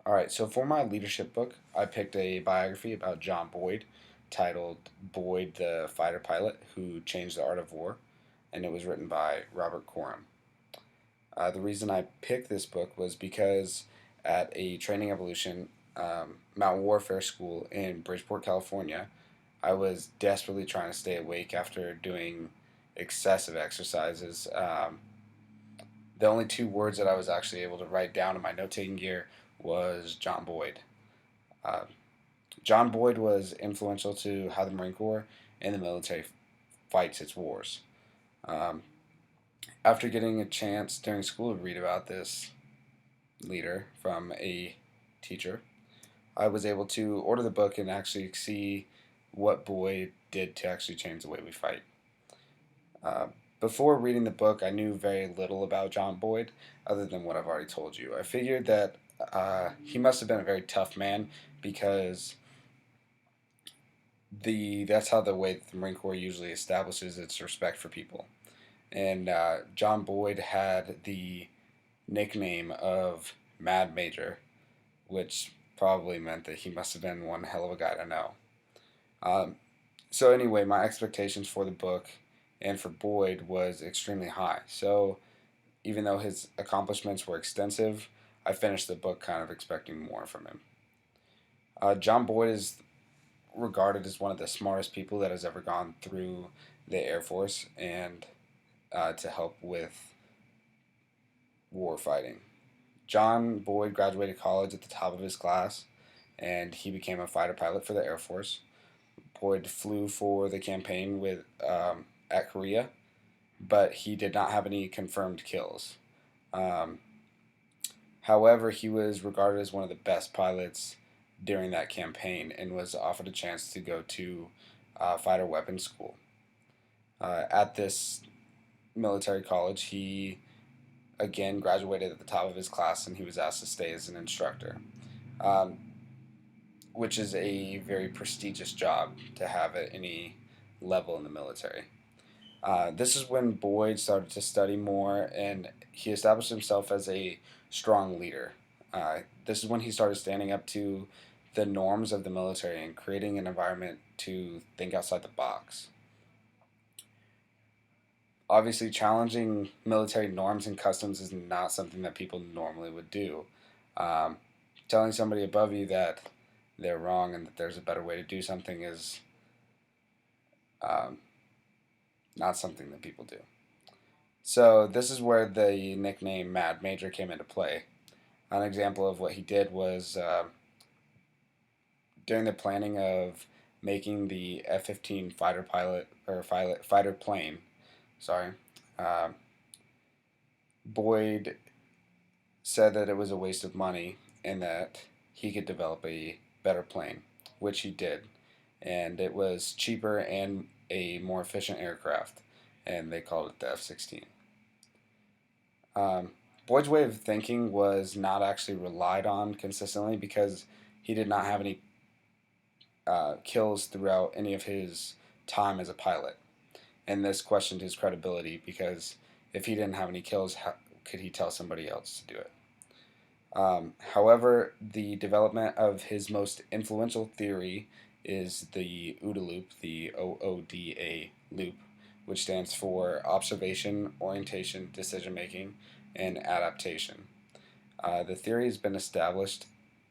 Alright, so for my leadership book, I picked a biography about John Boyd titled Boyd the Fighter Pilot Who Changed the Art of War, and it was written by Robert Coram. The reason I picked this book was because at a training evolution mountain warfare school in Bridgeport, California, I was desperately trying to stay awake after doing excessive exercises. The only two words that I was actually able to write down in my note taking gear was John Boyd. Uh, John Boyd was influential to how the Marine Corps and the military fights its wars. Um, After getting a chance during school to read about this leader from a teacher, I was able to order the book and actually see what Boyd did to actually change the way we fight. Uh, Before reading the book, I knew very little about John Boyd other than what I've already told you. I figured that he must have been a very tough man because that's how the way that the Marine Corps usually establishes its respect for people. And John Boyd had the nickname of Mad Major, which probably meant that he must have been one hell of a guy to know. Um, so anyway, my expectations for the book and for Boyd was extremely high. So even though his accomplishments were extensive, I finished the book kind of expecting more from him. John Boyd is regarded as one of the smartest people that has ever gone through the Air Force and to help with war fighting. John Boyd graduated college at the top of his class and he became a fighter pilot for the Air Force. Boyd flew for the campaign at Korea, but he did not have any confirmed kills. Um, However, he was regarded as one of the best pilots during that campaign and was offered a chance to go to fighter weapons school. At this military college, he again graduated at the top of his class and he was asked to stay as an instructor, um, which is a very prestigious job to have at any level in the military. This is when Boyd started to study more and he established himself as a strong leader. This is when he started standing up to the norms of the military and creating an environment to think outside the box. Obviously, challenging military norms and customs is not something that people normally would do. Um, Telling somebody above you that they're wrong and that there's a better way to do something is um, not something that people do. So this is where the nickname Mad Major came into play. An example of what he did was during the planning of making the F-15 fighter pilot or fighter plane. Sorry, uh, Boyd said that it was a waste of money and that he could develop a better plane, which he did, and it was cheaper and a more efficient aircraft, and they called it the F-16. Um, Boyd's way of thinking was not actually relied on consistently because he did not have any kills throughout any of his time as a pilot. And this questioned his credibility because if he didn't have any kills, how could he tell somebody else to do it? However, the development of his most influential theory is the OODA loop, the OODA loop, which stands for observation, orientation, decision making, and adaptation. The theory has been established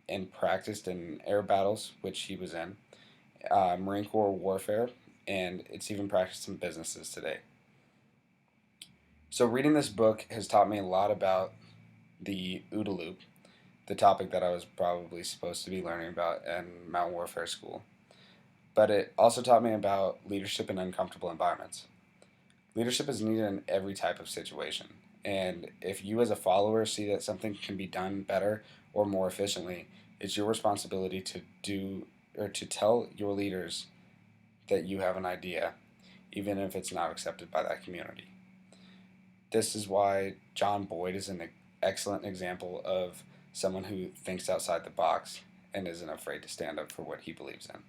and practiced in air battles, which he was in, Marine Corps warfare, and it's even practiced in businesses today. So, reading this book has taught me a lot about the OODA loop, the topic that I was probably supposed to be learning about in Mountain Warfare School. But it also taught me about leadership in uncomfortable environments. Leadership is needed in every type of situation. And if you, as a follower, see that something can be done better or more efficiently, it's your responsibility to do or to tell your leaders that you have an idea, even if it's not accepted by that community. This is why John Boyd is an excellent example of someone who thinks outside the box and isn't afraid to stand up for what he believes in.